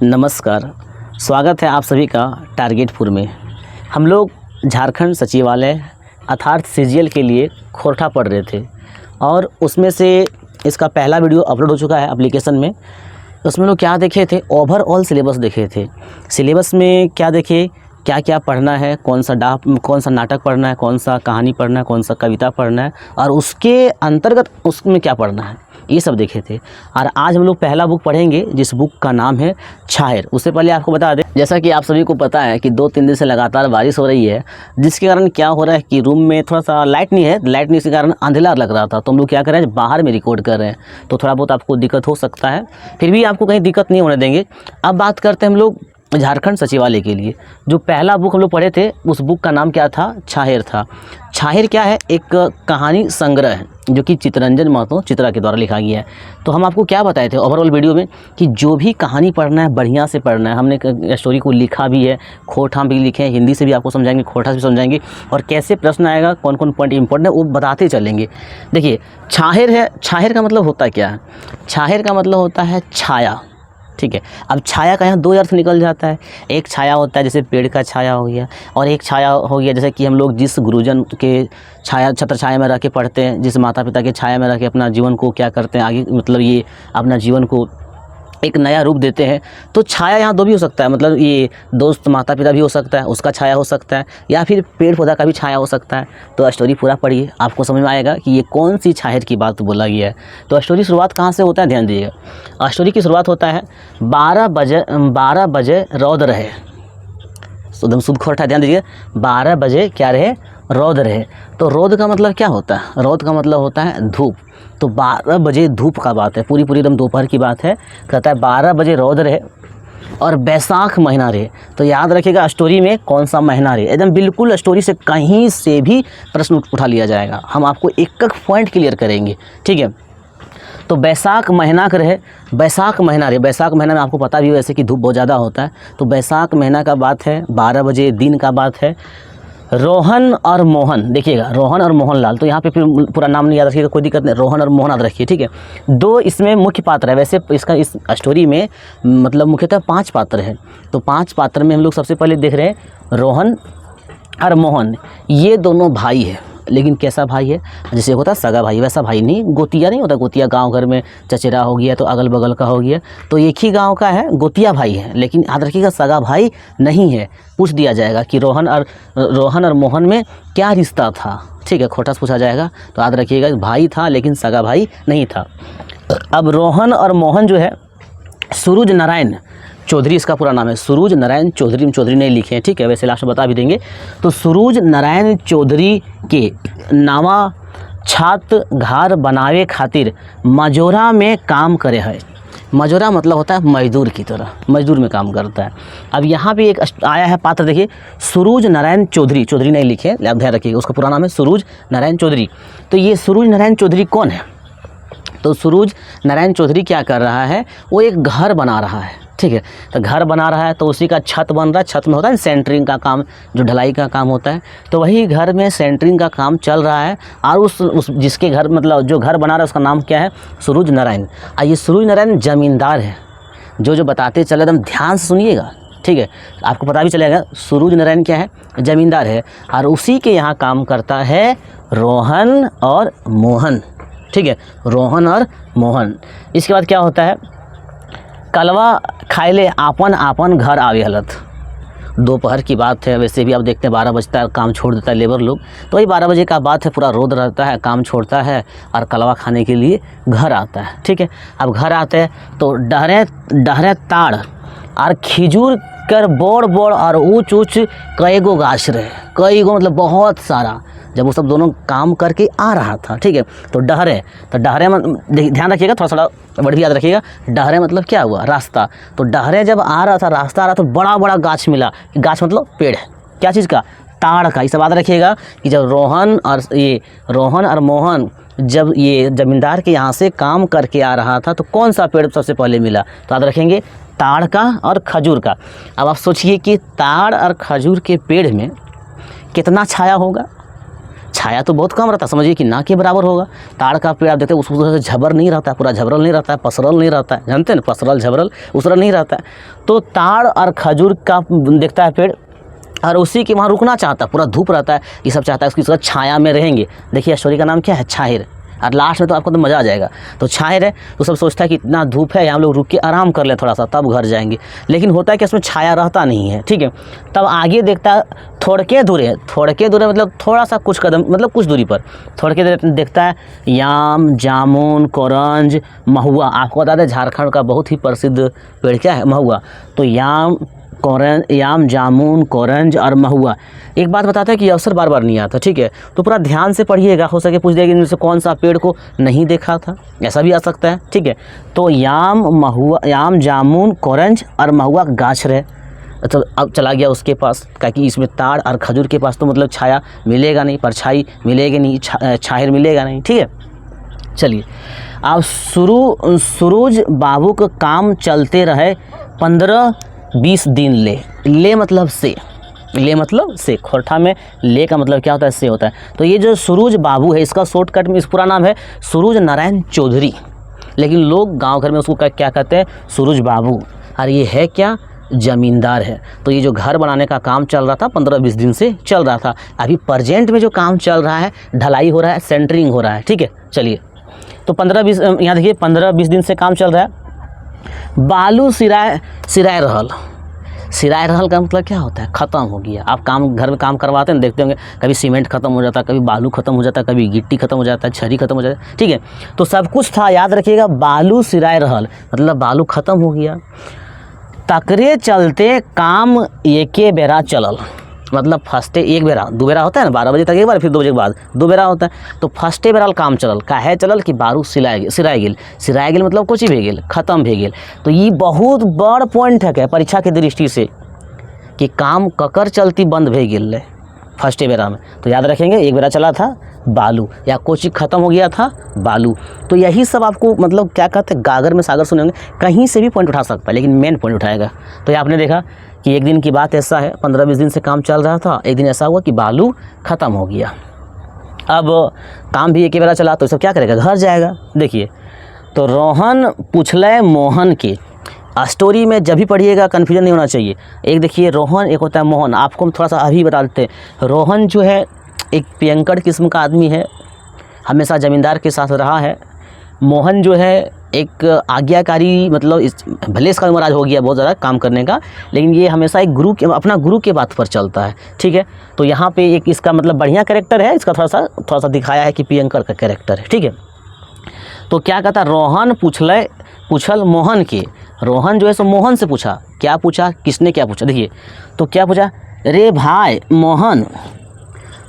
नमस्कार, स्वागत है आप सभी का टारगेटपुर में। हम लोग झारखंड सचिवालय अर्थात सीजीएल के लिए खोरठा पढ़ रहे थे और उसमें से इसका पहला वीडियो अपलोड हो चुका है एप्लीकेशन में। उसमें लोग क्या देखे थे, ओवरऑल सिलेबस देखे थे। सिलेबस में क्या देखे, क्या क्या पढ़ना है, कौन सा नाटक पढ़ना है, कौन सा कहानी पढ़ना है, कौन सा कविता पढ़ना है और उसके अंतर्गत उसमें क्या पढ़ना है, ये सब देखे थे। और आज हम लोग पहला बुक पढ़ेंगे जिस बुक का नाम है छाहेर। उससे पहले आपको बता दें, जैसा कि आप सभी को पता है कि 2-3 दिन से लगातार बारिश हो रही है, जिसके कारण क्या हो रहा है कि रूम में थोड़ा सा लाइट नहीं है, लाइट नहीं, इसके कारण अंधेरा लग रहा था। तो हम लोग क्या कर रहे हैं, बाहर में रिकॉर्ड कर रहे हैं, तो थोड़ा बहुत आपको दिक्कत हो सकता है, फिर भी आपको कहीं दिक्कत नहीं होने देंगे। अब बात करते हैं हम लोग झारखंड सचिवालय के लिए। जो पहला बुक हम लोग पढ़े थे उस बुक का नाम क्या था, छाहेर था। छाहेर क्या है, एक कहानी संग्रह है जो कि चित्तरंजन महतो चित्रा के द्वारा लिखा गया है। तो हम आपको क्या बताए थे ओवरऑल वीडियो में कि जो भी कहानी पढ़ना है बढ़िया से पढ़ना है। हमने स्टोरी को लिखा भी है, खोरठा भी लिखे हैं, हिंदी से भी आपको समझाएंगे, खोरठा से भी समझाएंगे और कैसे प्रश्न आएगा, कौन कौन पॉइंट इंपॉर्टेंट है वो बताते चलेंगे। देखिए छाहेर है, छाहेर का मतलब होता क्या है, छाहेर का मतलब होता है छाया। ठीक है, अब छाया का यहाँ 2 अर्थ निकल जाता है। एक छाया होता है जैसे पेड़ का छाया हो गया, और एक छाया हो गया जैसे कि हम लोग जिस गुरुजन के छाया छत्र छाया में रह के पढ़ते हैं, जिस माता पिता के छाया में रह के अपना जीवन को क्या करते हैं आगे, मतलब ये अपना जीवन को एक नया रूप देते हैं। तो छाया यहाँ 2 भी हो सकता है, मतलब ये दोस्त माता पिता भी हो सकता है, उसका छाया हो सकता है, या फिर पेड़ पौधा का भी छाया हो सकता है। तो स्टोरी पूरा पढ़िए, आपको समझ में आएगा कि ये कौन सी छाहेर की बात बोला गया है। तो स्टोरी शुरुआत कहाँ से होता है, ध्यान दीजिएगा। स्टोरी की शुरुआत होता है 12 बजे रौद रहे, एकदम शुद्ध खोरठा, ध्यान दीजिए। 12 बजे क्या रहे, रौद रहे। तो रौद का मतलब क्या होता है, रौद का मतलब होता है धूप। तो 12 बजे धूप का बात है, पूरी एकदम दोपहर की बात है। कहता है 12 बजे रौद रहे और बैसाख महीना रहे। तो याद रखिएगा स्टोरी में कौन सा महीना रहे, एकदम बिल्कुल स्टोरी से कहीं से भी प्रश्न उठा लिया जाएगा। हम आपको एक पॉइंट क्लियर करेंगे, ठीक है। तो बैसाख महीना का रहे, बैसाख महीना रहे। बैसाख महीना में आपको पता भी है वैसे कि धूप बहुत ज़्यादा होता है। तो बैसाख महीना का बात है, 12 बजे दिन का बात है। रोहन और मोहन, देखिएगा रोहन और मोहन लाल, तो यहाँ पे फिर पूरा नाम नहीं याद रखिएगा, कोई दिक्कत नहीं, रोहन और मोहन याद रखिए, ठीक है। 2 इसमें मुख्य पात्र है। वैसे इसका इस स्टोरी में मतलब मुख्यतः 5 पात्र हैं। तो 5 पात्र में हम लोग सबसे पहले देख रहे हैं रोहन और मोहन। ये दोनों भाई है, लेकिन कैसा भाई है, जैसे होता है सगा भाई, वैसा भाई नहीं, गोतिया नहीं होता। गोतिया गांव घर में चचेरा हो गया तो अगल बगल का हो गया, तो एक ही गांव का है, गोतिया भाई है, लेकिन याद रखिएगा सगा भाई नहीं है। पूछ दिया जाएगा कि रोहन और मोहन में क्या रिश्ता था, ठीक है, खोटा से पूछा जाएगा। तो याद रखिएगा भाई था लेकिन सगा भाई नहीं था। अब रोहन और मोहन जो है, सूरज नारायण चौधरी इसका पूरा नाम है, सूरज नारायण चौधरी, चौधरी नहीं लिखे हैं, ठीक है, वैसे लास्ट में बता भी देंगे। तो सूरज नारायण चौधरी के नावा छात घर बनावे खातिर मजोरा में काम करे है। मजोरा मतलब होता है मजदूर की तरह, मजदूर में काम करता है। अब यहाँ पे एक आया है पात्र, देखिए सूरज नारायण चौधरी, चौधरी नहीं लिखे, आप ध्यान रखिएगा, उसका पूरा नाम है सूरज नारायण चौधरी। तो ये सूरज नारायण चौधरी कौन है, तो सूरज नारायण चौधरी क्या कर रहा है, वो एक घर बना रहा है, ठीक है। तो घर बना रहा है तो उसी का छत बन रहा है। छत में होता है सेंटरिंग का काम, जो ढलाई का काम होता है, तो वही घर में सेंटरिंग का काम चल रहा है। और उस जिसके घर मतलब जो घर बना रहा है उसका नाम क्या है, सूरज नारायण। और ये सूरज नारायण जमींदार है। जो बताते चले एकदम ध्यान से सुनिएगा, ठीक है, आपको पता भी चलेगा सूरज नारायण क्या है, जमींदार है। और उसी के यहाँ काम करता है रोहन और मोहन, ठीक है, रोहन और मोहन। इसके बाद क्या होता है, कलवा खाइले आपन आपन घर आवे हलत। दोपहर की बात है, वैसे भी आप देखते हैं 12 बजता है, काम छोड़ देता है लेबर लोग, तो वही 12 बजे का बात है, पूरा रोद रहता है, काम छोड़ता है और कलवा खाने के लिए घर आता है, ठीक है। अब घर आते हैं तो डहरे ताड़ और खिजूर कर बोड़ और ऊँच ऊँच कई गो गाछ रहे, कई गो मतलब बहुत सारा। जब वो सब दोनों काम करके आ रहा था, ठीक है, तो डहरे ध्यान रखिएगा, थोड़ा थोड़ा वर्ड भी याद रखिएगा। डहरे मतलब क्या हुआ, रास्ता। तो डहरे जब आ रहा था, रास्ता आ रहा, तो बड़ा बड़ा गाछ मिला। गाछ मतलब पेड़ है, क्या चीज़ का, ताड़ का। ये सब याद रखिएगा कि जब रोहन और मोहन जब ये जमींदार के यहाँ से काम करके आ रहा था, तो कौन सा पेड़ सबसे पहले मिला, तो याद रखेंगे ताड़ का और खजूर का। अब आप सोचिए कि ताड़ और खजूर के पेड़ में कितना छाया होगा, छाया तो बहुत कम रहता है, समझिए कि ना के बराबर होगा। ताड़ का पेड़ आप देखते हैं उसको झबर नहीं रहता है, पूरा झबरल नहीं रहता है, पसरल नहीं रहता है, जानते हैं ना, पसरल झबरल उसरल नहीं रहता है। तो ताड़ और खजूर का देखता है पेड़ और उसी के वहाँ रुकना चाहता है, पूरा धूप रहता है, ये सब चाहता है उसकी साथ छाया में रहेंगे। देखिए स्टोरी का नाम क्या है, छाहिर। और लास्ट में तो आपको तो मज़ा आ जाएगा। तो छाहिर है तो सब सोचता है कि इतना धूप है यहाँ हम लोग रुक के आराम कर लें थोड़ा सा, तब घर जाएंगे। लेकिन होता है कि इसमें छाया रहता नहीं है, ठीक है। तब आगे देखता है थोड़के दूरे मतलब थोड़ा सा कुछ कदम मतलब कुछ दूरी पर थोड़के दूर देखता है याम, जामुन, कोरंज, महुआ। आपको बता दें झारखंड का बहुत ही प्रसिद्ध पेड़ क्या है, महुआ। तो याम, जामुन, कोरंज और महुआ। एक बात बताता है कि अवसर बार बार नहीं आता, ठीक है। तो पूरा ध्यान से पढ़िएगा, हो सके पूछ देगा इनमें से कौन सा पेड़ को नहीं देखा था, ऐसा भी आ सकता है, ठीक है। तो याम, जामुन, कोरंज और महुआ गाछ रहे। तो अब चला गया उसके पास, क्योंकि इसमें ताड़ और खजूर के पास तो मतलब छाया मिलेगा नहीं, परछाई मिलेगी नहीं, छाहिर मिलेगा नहीं, ठीक है। चलिए अब सुरूज बाबू का काम चलते रहे 15-20 दिन। ले मतलब से, खोरठा में ले का मतलब क्या होता है, से होता है। तो ये जो सुरूज बाबू है इसका शॉर्टकट में इस पूरा नाम है सुरूज नारायण चौधरी, लेकिन लोग गांव घर में उसको क्या कहते हैं, सुरूज बाबू। और ये है क्या, ज़मींदार है। तो ये जो घर बनाने का काम चल रहा था 15-20 दिन से चल रहा था। अभी प्रेजेंट में जो काम चल रहा है, ढलाई हो रहा है, सेंटरिंग हो रहा है, ठीक है। चलिए तो 15-20 यहाँ देखिए 15-20 दिन से काम चल रहा है। बालू सिराय रहल का मतलब क्या होता है, ख़त्म हो गया। आप घर में काम करवाते हैं, देखते होंगे कभी सीमेंट ख़त्म हो जाता है, कभी बालू ख़त्म हो जाता है, कभी गिट्टी ख़त्म हो जाता है, छरी ख़त्म हो जाता है, ठीक है। तो सब कुछ था, याद रखिएगा, बालू सिराय रहल मतलब बालू ख़त्म हो गया। तकरे चलते काम एके बेरा चलल, मतलब फर्स्टे एक बेरा, दो बेरा होता है ना, 12 बजे तक एक बार, फिर 2 बजे के बाद 2 बेरा होता है। तो फर्स्टे बेरा काम चलल, काहे चलल कि बारू सिराय गेल मतलब कुछ भी गेल, खत्म भे गेल। तो ये बहुत बड़ पॉइंट है परीक्षा के दृष्टि से कि काम ककर चलती बंद भे गेल फर्स्टे बेरा में। तो याद रखेंगे एक बेरा चला था बालू, या कोई चीज़ ख़त्म हो गया था बालू। तो यही सब आपको मतलब क्या कहते हैं, गागर में सागर सुनेंगे, कहीं से भी पॉइंट उठा सकता है, लेकिन मेन पॉइंट उठाएगा। तो ये आपने देखा कि एक दिन की बात ऐसा है, 15-20 दिन से काम चल रहा था, एक दिन ऐसा हुआ कि बालू ख़त्म हो गया। अब काम भी एक ही बेरा चला, तो सब क्या करेगा, घर जाएगा। देखिए तो रोहन पूछले मोहन के, स्टोरी में जब भी पढ़िएगा कन्फ्यूजन नहीं होना चाहिए। एक देखिए रोहन, एक होता है मोहन। आपको हम थोड़ा सा अभी बता देते हैं। रोहन जो है एक पियंकड़ किस्म का आदमी है, हमेशा ज़मींदार के साथ रहा है। मोहन जो है एक आज्ञाकारी, मतलब भले इसका उम्र आज हो गया बहुत ज़्यादा काम करने का, लेकिन ये हमेशा एक अपना गुरु के बात पर चलता है, ठीक है। तो यहाँ पे एक इसका मतलब बढ़िया कैरेक्टर है, इसका थोड़ा सा दिखाया है कि पियंकड़ का कैरेक्टर है, ठीक है। तो क्या कहता, रोहन पूछल मोहन के। रोहन जो है सो मोहन से पूछा, क्या पूछा, किसने क्या पूछा, देखिए तो क्या पूछा, रे भाई मोहन,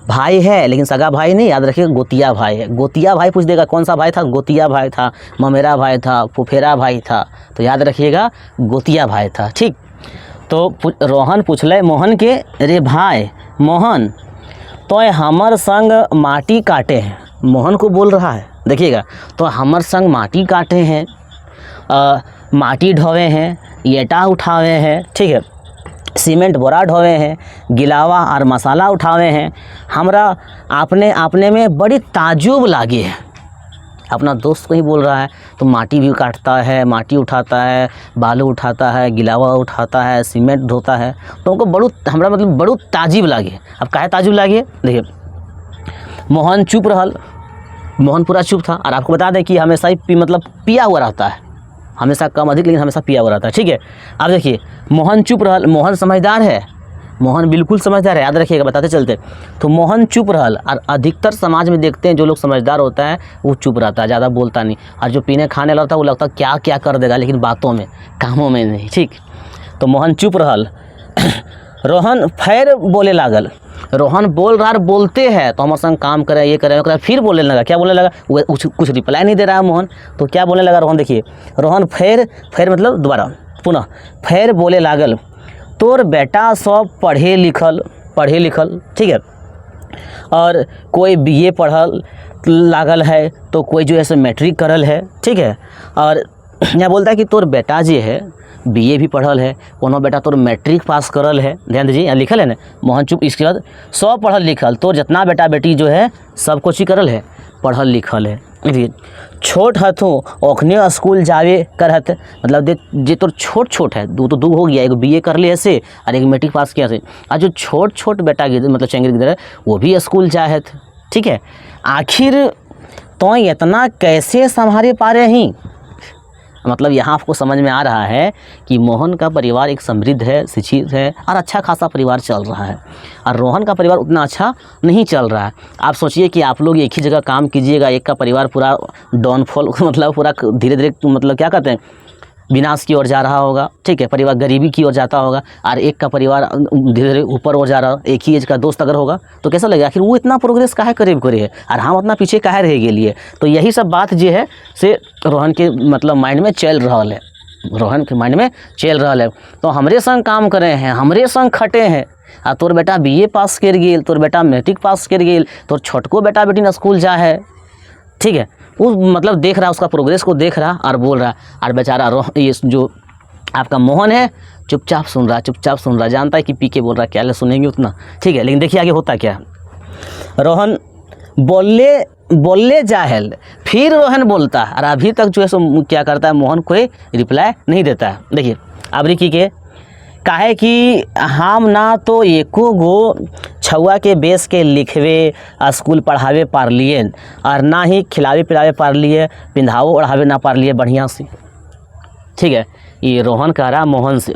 भाई है लेकिन सगा भाई नहीं, याद रखिए गोतिया भाई है। गोतिया भाई पूछ देगा, कौन सा भाई था, गोतिया भाई था, ममेरा भाई था, फुफेरा भाई था। तो याद रखिएगा गोतिया भाई था, ठीक। तो रोहन पूछले मोहन के, रे भाई मोहन, तो हमर संग माटी काटे हैं। मोहन को बोल रहा है, देखिएगा, तो हमर संग माटी काटे हैं, माटी ढोवे हैं, ईटा उठावे हैं, ठीक है, सीमेंट बोरा ढोवे हैं, गिलावा और मसाला उठावे हैं। हमरा आपने में बड़ी ताजुब लागे है। अपना दोस्त को ही बोल रहा है। तो माटी भी काटता है, माटी उठाता है, बालू उठाता है, गिलावा उठाता है, सीमेंट ढोता है। तो उनको हमरा मतलब बड़ू ताजुब लागे। अब काहे ताजुब लागे, देखिए मोहन चुप रहल, मोहन पूरा चुप था। और आपको बता दें कि हमेशा ही मतलब पिया हुआ रहता है, हमेशा कम अधिक लेकिन हमेशा पिया हुआ रहता है, ठीक है। अब देखिए मोहन चुप रहल, मोहन समझदार है, मोहन बिल्कुल समझदार है, याद रखिएगा, बताते चलते। तो मोहन चुप रहल, और अधिकतर समाज में देखते हैं जो लोग समझदार होता है वो चुप रहता है, ज़्यादा बोलता नहीं। और जो पीने खाने लगता है वो लगता है क्या क्या कर देगा, लेकिन बातों में, कामों में नहीं, ठीक। तो मोहन चुप रहल। रोहन फिर बोले लागल, रोहन बोल रहा, बोलते हैं तो हमारे संग काम करे, ये करे, फिर बोलने लगा। क्या बोलने लगा, वो कुछ रिप्लाई नहीं दे रहा है मोहन। तो क्या बोलने लगा रोहन, देखिए रोहन फिर मतलब दोबारा पुनः फिर बोले लागल, तोर बेटा सब पढ़े लिखल, ठीक है, और कोई BA पढ़ल लागल है, तो कोई जो है सो मैट्रिक करल है, ठीक है। और यहाँ बोलता है कि तोर बेटा जी है बीए भी पढ़ल है, कोनो बेटा तोर मैट्रिक पास करल है, ध्यान दीजिए यहाँ लिखल है ना मोहन चुप, इसके बाद सब पढ़ल लिखल, तो जितना बेटा बेटी जो है सब कुछ ही करल है, पढ़ल लिखल है। देखिए छोट हथो ओखने स्कूल जावे करत, मतलब जे तोर छोट छोट है, दो तो दो हो गया, एक बीए कर लिए से और एक मैट्रिक पास किया से, और जो छोट छोट बेटा मतलब चेंगरी गिदर है वो भी स्कूल जाए, ठीक है। आखिर तो इतना कैसे संभाले पा रहे ही, मतलब यहाँ आपको समझ में आ रहा है कि मोहन का परिवार एक समृद्ध है, शिक्षित है और अच्छा खासा परिवार चल रहा है, और रोहन का परिवार उतना अच्छा नहीं चल रहा है। आप सोचिए कि आप लोग एक ही जगह काम कीजिएगा, एक का परिवार पूरा डाउनफॉल मतलब पूरा धीरे धीरे मतलब क्या कहते हैं विनाश की ओर जा रहा होगा, ठीक है, परिवार गरीबी की ओर जाता होगा, और एक का परिवार धीरे धीरे ऊपर हो जा रहा, एक ही एज का दोस्त अगर होगा तो कैसा लगेगा, आखिर वो इतना प्रोग्रेस काहे करीब करे है और हम उतना पीछे काहे रह गए। तो यही सब बात जो है से रोहन के मतलब माइंड में चल रहा है, रोहन के माइंड में चल रहा है। तो हमरे संग काम करे हैं, हमरे संग खटे हैं, आ तोर बेटा बीए पास कर गेल, तोर बेटा मैट्रिक पास कर गेल, तोर छोटको बेटा बेटी स्कूल जा है, ठीक है, वो मतलब देख रहा, उसका प्रोग्रेस को देख रहा और बोल रहा, और बेचारा ये जो आपका मोहन है चुपचाप सुन रहा, चुपचाप सुन रहा, जानता है कि पी के बोल रहा, क्या ले सुनेंगे उतना, ठीक है। लेकिन देखिए आगे होता क्या, रोहन बोलले जाहल, फिर रोहन बोलता है, और अभी तक जो है सो क्या करता है मोहन कोई रिप्लाई नहीं देता है। देखिए अबरी की के काहे कि हम ना तो एको गो छुआ के बेस के लिखवे स्कूल पढ़ावे पार लिए, और ना ही खिलावे पिलावे पार लिए, पिंधाओ ओढ़ावे ना पार लिए बढ़िया से, ठीक है। ये रोहन कह रहा मोहन से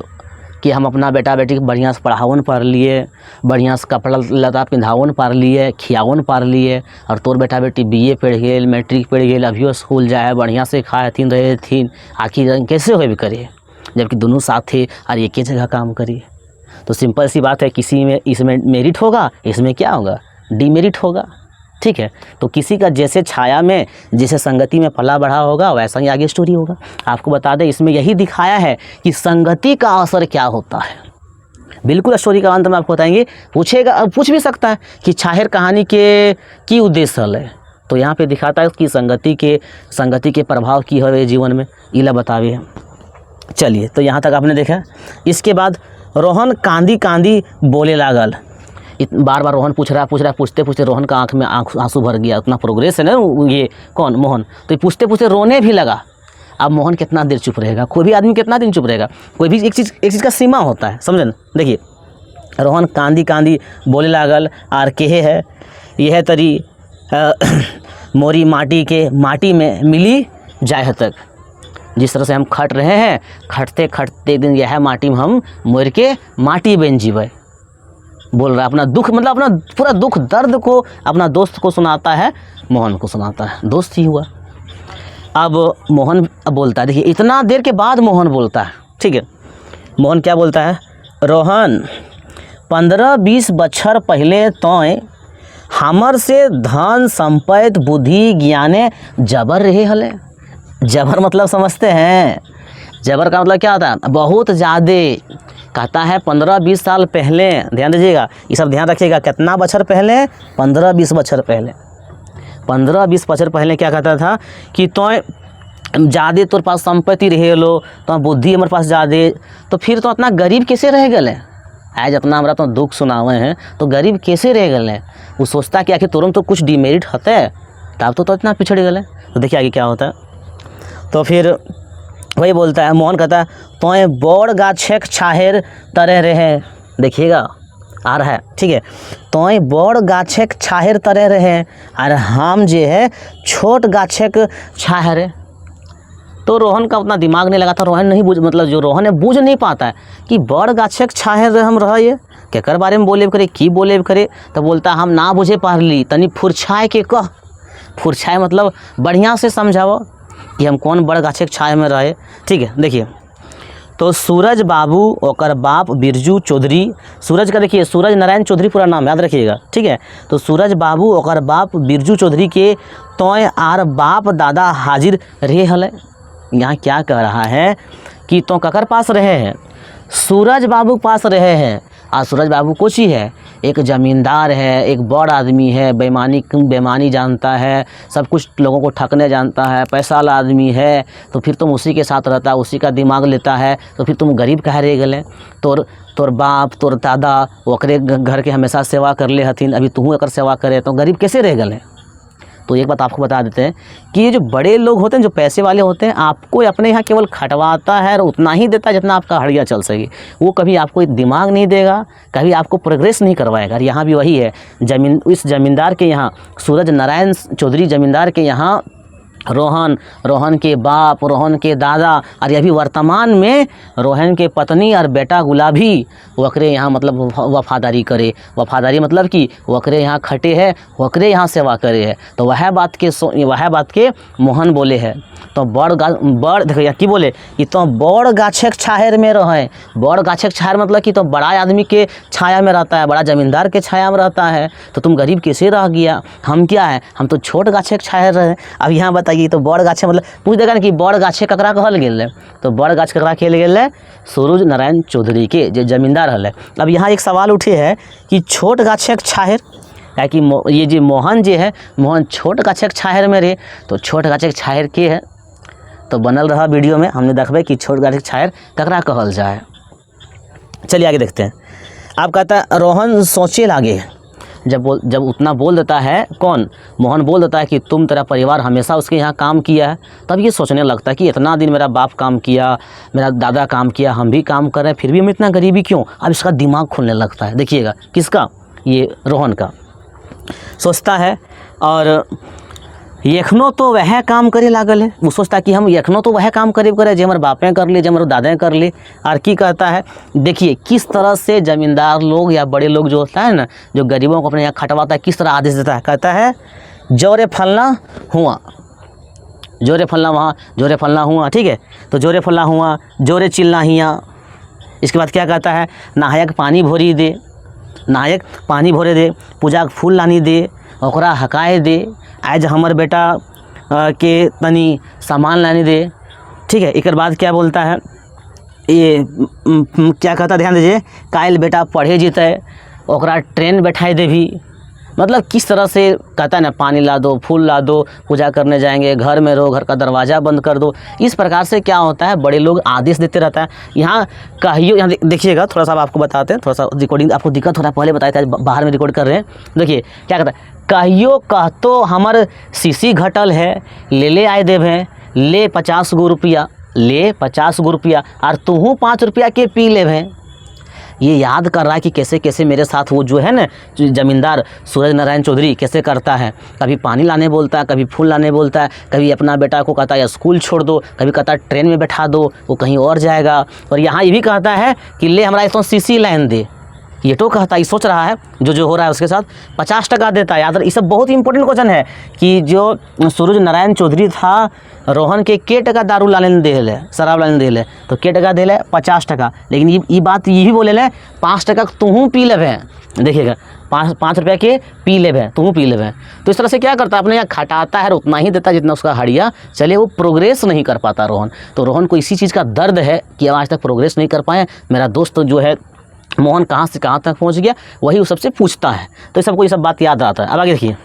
कि हम अपना बेटा बेटी के बढ़िया से पढ़ावन पार लिए, बढ़िया से कपड़ा लता पिंधावन पार लिए, खियावन पार लिए, और तोर बेटा बेटी बीए पढ़ गए, मैट्रिक पढ़ गए, अभियो स्कूल जाए, बढ़िया से खाए थीन रहे थीन, आखिर कैसे हो भी करे जबकि दोनों साथ थे और एक ही जगह काम करिए। तो सिंपल सी बात है, किसी में इसमें मेरिट होगा, इसमें क्या होगा डीमेरिट होगा, ठीक है। तो किसी का जैसे छाया में जैसे संगति में पला बढ़ा होगा वैसा ही आगे स्टोरी होगा। आपको बता दें इसमें यही दिखाया है कि संगति का असर क्या होता है। बिल्कुल स्टोरी का अंत में आपको बताएंगे, पूछ भी सकता है कि छाहेर कहानी के की उद्देश्य है, तो यहाँ पे दिखाता है कि संगति के प्रभाव की है जीवन में, इला बतावे। चलिए तो यहाँ तक आपने देखा। इसके बाद रोहन कांदी कांदी बोले लागल, बार बार रोहन पूछ रहा पूछते पूछते रोहन का आंख में आंसू भर गया, उतना प्रोग्रेस है ना ये कौन मोहन, तो पूछते पूछते रोने भी लगा। अब मोहन कितना देर चुप रहेगा, कोई भी आदमी कितना दिन चुप रहेगा, कोई भी एक चीज़ का सीमा होता है, समझे ना। देखिए रोहन कांदी कांदी बोले लागल, आर केहे है यह तरी मोरी माटी में मिली जाए तक, जिस तरह से हम खट रहे हैं, खटते खटते दिन यह माटी में हम मोर के माटी बन जीवे, बोल रहा है। अपना दुख मतलब अपना पूरा दुख दर्द को अपना दोस्त को सुनाता है, मोहन को सुनाता है, दोस्त ही हुआ। अब मोहन बोलता है, देखिए इतना देर के बाद मोहन बोलता है, ठीक है। मोहन क्या बोलता है, रोहन 15-20 बछर पहले तोय हमर से धन संपत्ति बुद्धि ज्ञाने जबर रहे हले। जबर मतलब समझते हैं, जबर का मतलब क्या होता है, बहुत ज़्यादा। कहता है 15-20 साल पहले, ध्यान दीजिएगा, ये सब ध्यान रखिएगा, कितना बछर पहले, 15-20 बछर पहले। 15-20 बछर पहले क्या कहता था कि तो ज़्यादा तोर पास संपत्ति रहे लो, तो बुद्धि हमारे पास ज़्यादा, तो फिर तो इतना गरीब कैसे रह गए, आज अपना हमारा तो दुख सुनावे हैं तो गरीब कैसे रह गए। वो सोचता कि आखिर तुरंत तो कुछ डिमेरिट होता है, तब तो इतना पिछड़ गए। तो देखिए आगे क्या होता है, तो फिर वही बोलता है, मोहन कहता है तोय बड़ गाछक छाहेर तरह रहे, देखिएगा आ रहा है, ठीक है, तोय बड़ गाछक छाहेर तरह रहे और हम जे है छोट गाछक छाहेर। तो रोहन का उतना दिमाग नहीं लगा था, रोहन नहीं मतलब जो रोहन है बूझ नहीं पाता है कि बड़ गाछक छाहेर हम रहे केकर बारे में बोले करे, की बोले करे। तो बोलता हम ना बुझे पारली, तनी फुरछाए के कह, फुरछाए मतलब बढ़िया से समझाओ कि हम कौन बड़ गाछक छाए में रहे, ठीक है। देखिए तो सूरज बाबू ओकर बाप बिरजू चौधरी, सूरज का देखिए सूरज नारायण चौधरी पूरा नाम याद रखिएगा, ठीक है। तो सूरज बाबू ओकर बाप बिरजू चौधरी के तोय आर बाप दादा हाजिर रहे हले। यहाँ क्या कह रहा है कि तो ककर पास रहे हैं, सूरज बाबू पास रहे हैं। और सूरज बाबू कुछ ही है एक ज़मींदार है, एक बड़ आदमी है, बेईमानी जानता है, सब कुछ लोगों को ठगने जानता है, पैसा वाला आदमी है, तो फिर तुम उसी के साथ रहता, उसी का दिमाग लेता है, तो फिर तुम गरीब कहे रह गए। तोर बाप तोर दादा ओकरे घर के हमेशा सेवा कर ले हथिन, अभी तू अगर सेवा करे तो गरीब कैसे रह गए। तो एक बात आपको बता देते हैं कि ये जो बड़े लोग होते हैं, जो पैसे वाले होते हैं, आपको अपने यहाँ केवल खटवाता है और उतना ही देता है जितना आपका हड़िया चल सके। वो कभी आपको दिमाग नहीं देगा, कभी आपको प्रोग्रेस नहीं करवाएगा। और यहाँ भी वही है, इस ज़मींदार के यहाँ, सूरज नारायण चौधरी ज़मींदार के यहाँ रोहन के बाप, रोहन के दादा और अभी वर्तमान में रोहन के पत्नी और बेटा गुलाबी वकरे यहाँ मतलब वफादारी करे। वफादारी मतलब कि वकरे यहाँ खटे है, वकरे यहाँ सेवा करे है। तो वह बात के मोहन बोले है। तो बड़ देखो या कि बोले कि तो बड़ गाछे छाहर में रहे। बड़ गाछे छाहर मतलब कि तो बड़ा आदमी के छाया में रहता है, बड़ा ज़मींदार के छाया में रहता है। तो तुम गरीब कैसे रह गया? हम क्या है, हम तो छोट गाछे छाहर रहे। अब यहाँ बताइए, तो बड़ गाछे मतलब पूछ देगा ना कि बड़ गाछे ककरा कहल गेल है। तो बड़ गाछ ककरा कहल गेल है? सूरज नारायण चौधरी के, जो ज़मींदार हल। अब यहाँ एक सवाल उठे है कि छोट गाछे छाहर, क्या कि ये जो मोहन जे है, मोहन छोट गाछे छाहर में रहे। तो छोट गाछे छाहर के है? तो बनल रहा वीडियो में, हमने देखबे कि छोट गाछे छाहर ककरा कहल जाए। चलिए आगे देखते हैं। आप कहता है रोहन सोचे लागे, जब उतना बोल देता है, कौन? मोहन बोल देता है कि तुम, तेरा परिवार हमेशा उसके यहाँ काम किया है, तब ये सोचने लगता है कि इतना दिन मेरा बाप काम किया, मेरा दादा काम किया, हम भी काम कर रहे हैं, फिर भी हम इतना गरीबी क्यों? अब इसका दिमाग खुलने लगता है। देखिएगा किसका? ये रोहन का सोचता है। और एखनो तो वह काम करे लागल है। वो सोचता है कि हम एखनो तो वह काम करे जो हमारे बापें कर ले, जो हमारे दादें कर ले। और की कहता है, देखिए किस तरह से ज़मींदार लोग या बड़े लोग जो होता है ना, जो गरीबों को अपने यहाँ खटवाता है, किस तरह आदेश देता है। कहता है जोरे फलना हुआ, जोरे फलना वहाँ, जोरे फलना हुआ, ठीक है। तो जोरे फलना हुआ, जोरे चिल्ला हिया। इसके बाद क्या कहता है, नहायक पानी भोरी दे, नहायक पानी भोरे दे, पूजा के फूल लानी दे, ओकरा हकाए दे, आज हमर बेटा के तनी सामान लाने दे, ठीक है। एक बाद क्या बोलता है, ये क्या कहता है, ध्यान दीजिए, काल बेटा पढ़े जीते, ओकरा ट्रेन बैठाए दे भी। मतलब किस तरह से कहता है ना, पानी ला दो, फूल ला दो, पूजा करने जाएंगे, घर में रहो, घर का दरवाज़ा बंद कर दो। इस प्रकार से क्या होता है, बड़े लोग आदेश देते रहता है। यहाँ कहियो, यहाँ देखिएगा थोड़ा सा आपको बताते हैं, थोड़ा सा रिकॉर्डिंग आपको दिक्कत हो रहा है, पहले बताए थे, बाहर में रिकॉर्ड कर रहे हैं। देखिए क्या कहता है, कहियो कहतो हमर शीशी घटल है, ले आए देवे, ले 50 गो रुपया, ले 50 गो रुपया, और तूहू 5 रुपया के पी लेवे। ये याद कर रहा है कि कैसे कैसे मेरे साथ वो जो है ना ज़मींदार सूरज नारायण चौधरी कैसे करता है। कभी पानी लाने बोलता है, कभी फूल लाने बोलता है, कभी अपना बेटा को कहता है स्कूल छोड़ दो, कभी कहता है ट्रेन में बैठा दो, वो कहीं और जाएगा। और यहाँ ये भी कहता है कि ले हमारा इसको सीसी लाइन दे। ये तो कहता है, सोच रहा है जो हो रहा है उसके साथ 50 टका देता है। याद ये सब बहुत इंपॉर्टेंट क्वेश्चन है कि जो सूरज नारायण चौधरी था, रोहन के टका दारू लाने दे ले, शराब लाने दे ले, तो के टका दे ले 50 टका। लेकिन ये बात यही बोले ले 5 टका तूहू पी लेवे। देखिएगा 5 रुपया के पी लेवे, तूहू पी लेवे। तो इस तरह से क्या करता है, अपने यहाँ खटाता है, उतना ही देता जितना उसका हड़िया चले। वो प्रोग्रेस नहीं कर पाता रोहन। तो रोहन को इसी चीज़ का दर्द है कि आज तक प्रोग्रेस नहीं कर पाए। मेरा दोस्त जो है मोहन कहाँ से कहाँ तक पहुँच गया, वही वो सबसे पूछता है। तो सबको ये सब बात याद आता है। अब आगे देखिए,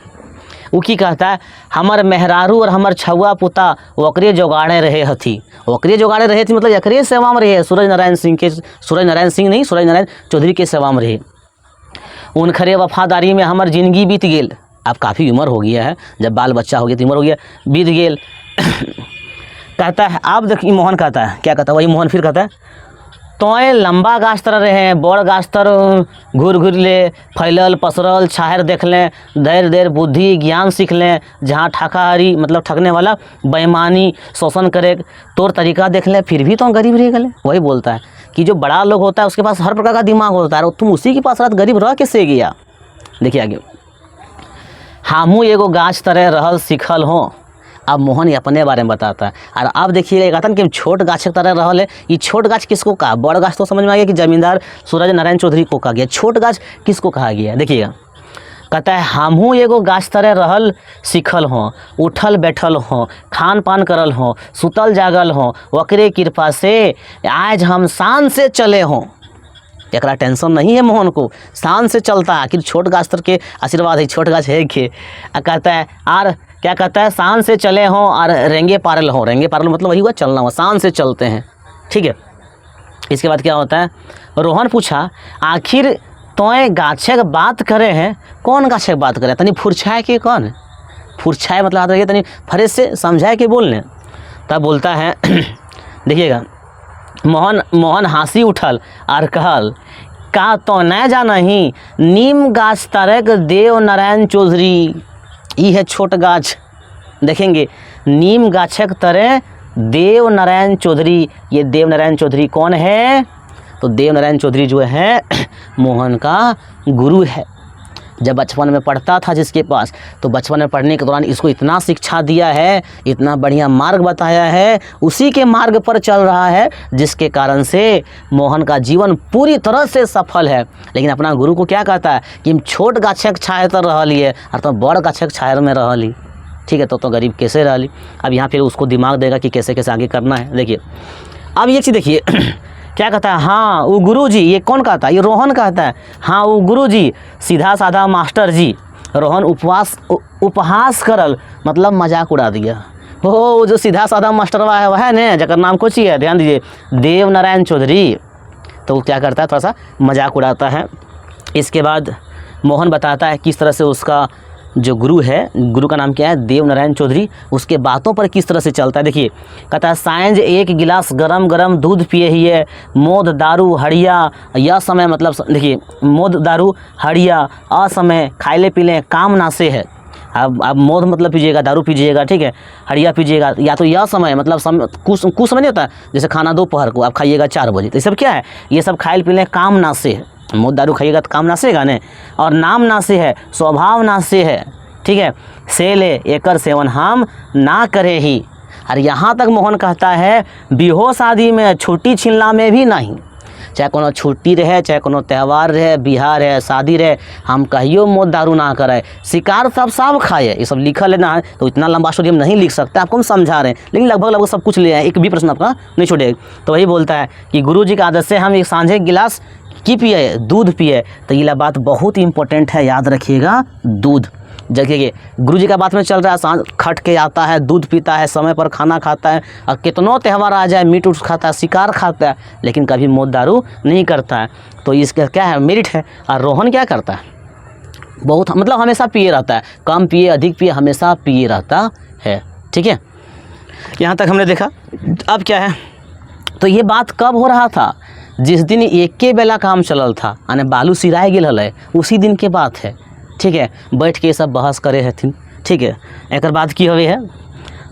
वो की कहता है, हमर मेहरारू और हमर छुआ पुता ओकरे जोगाड़े रहे हथी। ओकरे जोगाड़े रहे थी मतलब एकरे सेवा में रहे, सूरज नारायण चौधरी के सेवा में रहे। उनखरे वफादारी में हमर जिंदगी बीत गेल। अब काफ़ी उम्र हो गया है, जब बाल बच्चा हो गया तो उम्र हो गया, बीत गेल। कहता है, अब देखिए मोहन कहता है, क्या कहता है, वही मोहन फिर कहता है, तोय लंबा गाछ तरह रहे, बड़ गाछ तरह घूर ले, फैलल पसरल छाहर देख लें, धैर्य बुद्धि ज्ञान सीख लें, जहाँ ठकाहारी मतलब ठगने वाला, बेईमानी शोषण करे तोर तरीका देख लें, फिर भी तो गरीब रह गए। वही बोलता है कि जो बड़ा लोग होता है उसके पास हर प्रकार का दिमाग होता है, और तुम उसी के पास रात गरीब रह कैसे गया। देखिए आगे, हमू एगो गाछ तरह रहल सीखल हो। अब मोहन ये अपने बारे में बताता है। और अब देखिए कहता है कि छोट गाछ की तरह रहल है। ये छोट गाछ किसको कहा? बड़ गाछ तो समझ में आ गया कि जमींदार सूरज नारायण चौधरी को कहा गया। छोट गाछ किसको कहा गया? देखिएगा, कहता है, हमहू एगो गाछ तरह रहल सीखल हों, उठल बैठल हों, खान पान करल हों, सुतल जागल हों, ओकरे कृपा से आज हम शान से चले हों। एकरा टेंशन नहीं है मोहन को, शान से चलता है, आखिर छोट गाछ तर के आशीर्वाद है, छोट गाछ है के। कहता है और क्या कहता है, शान से चले हों और रेंगे पारल हों। रेंगे पारल मतलब वही हुआ चलना हुआ, शान से चलते हैं, ठीक है। इसके बाद क्या होता है, रोहन पूछा आखिर तोय गाछक बात करे हैं, कौन गाछक बात करे, तनी फुरछाए के कौन, फुरछाए मतलब हाथ रखिए तनी फरेज से समझाए के बोलने। तब बोलता है देखिएगा, मोहन हंसी उठल और कहल का तो न जाना ही नीम गाछ तरक देव नारायण चौधरी। ये है छोट गाछ, देखेंगे नीम गाछक तरह देव नारायण चौधरी। ये देव नारायण चौधरी कौन है, तो देव नारायण चौधरी जो है मोहन का गुरु है। जब बचपन में पढ़ता था जिसके पास, तो बचपन में पढ़ने के दौरान इसको इतना शिक्षा दिया है, इतना बढ़िया मार्ग बताया है, उसी के मार्ग पर चल रहा है, जिसके कारण से मोहन का जीवन पूरी तरह से सफल है। लेकिन अपना गुरु को क्या कहता है कि हम छोट गाछक छाया तर रहलिए और तो बड़ गाछक छाया में रहली, ठीक है। तो गरीब कैसे रहली। अब यहाँ फिर उसको दिमाग देगा कि कैसे कैसे आगे करना है। देखिए अब ये चीज़ देखिए क्या कहता है, हाँ वो गुरुजी, ये कौन कहता है, ये रोहन कहता है, हाँ वो गुरुजी सीधा साधा मास्टर जी। रोहन उपहास करल मतलब मजाक उड़ा दिया। वो जो सीधा साधा मास्टरवा है वह ने जकर नाम कोची है, ध्यान दीजिए, देव नारायण चौधरी। तो वो क्या करता है, थोड़ा सा मजाक उड़ाता है। इसके बाद मोहन बताता है किस तरह से उसका जो गुरु है, गुरु का नाम क्या है, देव नारायण चौधरी, उसके बातों पर किस तरह से चलता है। देखिए कहता है सांझ एक गिलास गरम गरम दूध पिए ही है, मोद दारू हड़िया यह समय, मतलब देखिए मोद दारू हड़िया असमय खाइले पीले काम नासे है। अब मोद मतलब पीजिएगा, दारू पीजिएगा, ठीक है, हड़िया पीजिएगा, या तो यह समय मतलब कुछ समय नहीं होता, जैसे खाना दोपहर को आप खाइएगा 4 बजे, तो ये सब क्या है, ये सब खाइल पीले काम नासे है। मोद दारू खाइएगा तो काम नासेगा ने, और नाम नासे है, स्वभाव नासे है, ठीक है। से ले एकर सेवन हम ना करे ही। और यहाँ तक मोहन कहता है बिहो शादी में छुट्टी छिलना में भी नहीं, चाहे कोनो छुट्टी रहे, चाहे कोनो त्यौहार रहे, बिहार है, शादी रहे, हम कहियो मोद दारू ना करे, शिकार सब खाए। ये सब लिखल है ना, तो इतना लंबा स्टोरी हम नहीं लिख सकते, आपको हम समझा रहे हैं, लेकिन लगभग सब कुछ ले आए, एक भी प्रश्न आपका नहीं छोड़ेगा। तो वही बोलता है कि गुरु जी की आदत से हम एक सांझे गिलास की पिए, दूध पिए। तो ये बात बहुत इंपॉर्टेंट है, याद रखिएगा, दूध। देखिए गुरु जी का बात में चल रहा है, सांझ खट के आता है, दूध पीता है, समय पर खाना खाता है, और कितनों त्यौहार आ जाए मीट उठ खाता है, शिकार खाता है, लेकिन कभी मोद दारू नहीं करता है। तो इसका क्या है, मेरिट है। और रोहन क्या करता है, बहुत मतलब हमेशा पिए रहता है, कम पिए अधिक पिए, हमेशा पिए रहता है, ठीक है। यहाँ तक हमने देखा। अब क्या है, तो ये बात कब हो रहा था, जिस दिन एक के बेला काम चलल था, यानी बालू सिराए गेल है, उसी दिन के बात है, ठीक है। बैठ के सब बहस करे हथिन, ठीक है। एक बाद की हुई है,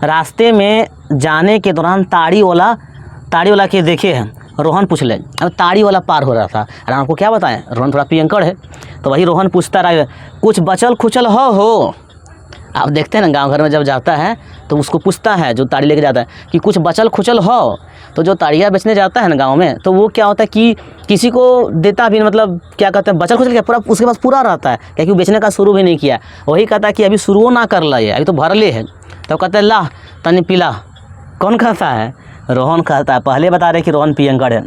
रास्ते में जाने के दौरान ताड़ी वाला के देखे हैं। रोहन पूछ ले, अब ताड़ी वाला पार हो रहा था, राम को क्या बताएं, रोहन थोड़ा पियंकड़ है, तो वही रोहन पूछता रहा कुछ बचल खुचल हो। आप देखते हैं ना गांव घर में जब जाता है तो उसको पूछता है जो ताड़ी लेके जाता है कि कुछ बचल खुचल हो। तो जो ताड़िया बेचने जाता है ना गांव में, तो वो क्या होता है कि किसी को देता भी, मतलब क्या कहते हैं, बचल खुचल क्या पूरा उसके पास पूरा रहता है, क्योंकि वो बेचने का शुरू भी नहीं किया। वही कहता है कि अभी शुरू ना कर ला, अभी तो भरले है। तो कहता है ला तनी पिला। कौन कहता है, रोहन कहता है। पहले बता रहे कि रोहन पियंकड़ है।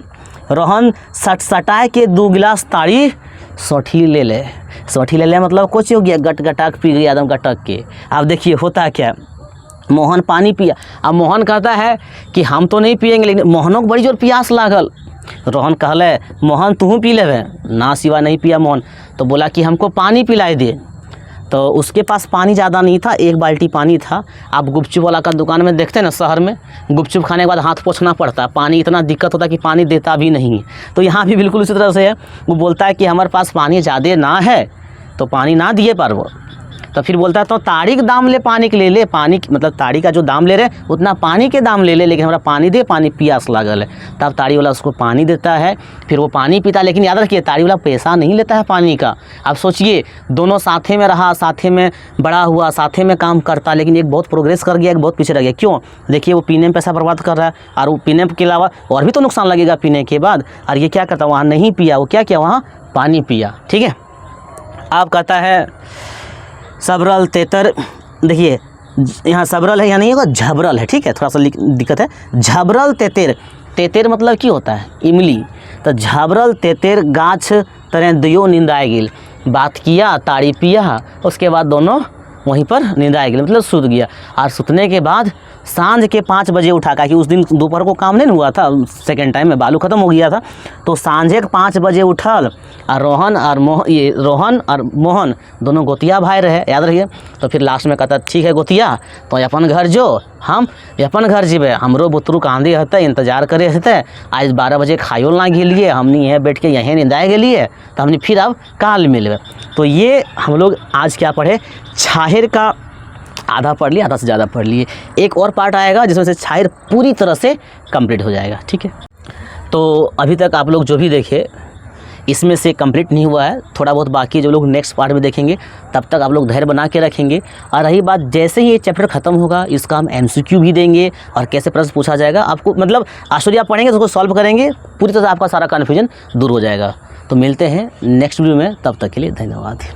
रोहन सटाए के 2 गिलास ताड़ी सोठी ले ले मतलब कुछ हो गया, गटक पी गया एकदम गटक के। अब देखिए होता क्या, मोहन पानी पिया। अब मोहन कहता है कि हम तो नहीं पिएंगे, लेकिन मोहनों को बड़ी जोर प्यास लागल। रोहन कहले मोहन तू पी लेवे ना, सिवा नहीं पिया मोहन। तो बोला कि हमको पानी पिलाए दे। तो उसके पास पानी ज़्यादा नहीं था, 1 बाल्टी पानी था। आप गुपचुप वाला का दुकान में देखते हैं ना, शहर में गुपचुप खाने के बाद हाथ पोंछना पड़ता, पानी इतना दिक्कत होता कि पानी देता भी नहीं। तो यहाँ भी बिल्कुल उसी तरह से है, वो बोलता है कि हमारे पास पानी ज़्यादा ना है तो पानी ना दिए पर वो। तो फिर बोलता है तो ताड़ी के दाम ले, पानी के ले पानी मतलब ताड़ी का जो दाम ले रहे उतना पानी के दाम ले, लेकिन हमारा पानी दे, पानी प्यास लागल है। तब ताड़ी वाला उसको पानी देता है, फिर वो पानी पीता है। लेकिन याद रखिए ताड़ी वाला पैसा नहीं लेता है पानी का। आप सोचिए दोनों साथे में रहा, साथे में बड़ा हुआ, साथे में काम करता, लेकिन एक बहुत प्रोग्रेस कर गया, एक बहुत पीछे रह गया। क्यों, देखिए वो पीने में पैसा बर्बाद कर रहा है, और वो पीने के अलावा और भी तो नुकसान लगेगा पीने के बाद। और ये क्या करता, वहाँ नहीं पिया, वो क्या किया, वहाँ पानी पिया, ठीक है। आप कहता है सबरल तेतर, देखिए यहाँ सबरल है, यहाँ नहीं होगा झबरल है, ठीक है, थोड़ा सा दिक्कत है। झबरल तेतर, तेतर मतलब क्या होता है, इमली। तो झबरल तेतेर गाछ तरह दियो निंदाए गेल, बात किया ताड़ी पिया, उसके बाद दोनों वहीं पर निंदाए गेल, मतलब सूत गया। और सूतने के बाद सांझ के 5 बजे उठा, कि उस दिन दोपहर को काम नहीं हुआ था, सेकेंड टाइम में बालू ख़त्म हो गया था, तो सांझे के 5 बजे उठल। और रोहन और मोहन दोनों गोतिया भाई रहे, याद रहिए। तो फिर लास्ट में कहता ठीक है गोतिया, तो अपन घर जो, हम अपन घर जीबे, हमरो बुतरू कांदे हते, इंतजार करे हते, आज 12 बजे खायो ना गेलिए, हमनी यहाँ बैठ के यहीं निंदाए गेलिए, तो हमने फिर अब काल मिलबे। तो ये हम लोग आज क्या पढ़े, छाहिर का आधा पढ़ लिया, आधा से ज़्यादा पढ़ लिए। एक और पार्ट आएगा जिसमें से छाहिर पूरी तरह से कंप्लीट हो जाएगा, ठीक है। तो अभी तक आप लोग जो भी देखे इसमें से कंप्लीट नहीं हुआ है, थोड़ा बहुत बाकी जो लोग नेक्स्ट पार्ट में देखेंगे, तब तक आप लोग धैर्य बना के रखेंगे। और रही बात, जैसे ही ये चैप्टर ख़त्म होगा इसका हम MCQ भी देंगे और कैसे प्रश्न पूछा जाएगा आपको, मतलब आश्चर्य आप पढ़ेंगे तो उसको सॉल्व करेंगे, पूरी तरह से आपका सारा कन्फ्यूजन दूर हो जाएगा। तो मिलते हैं नेक्स्ट वीडियो में, तब तक के लिए धन्यवाद।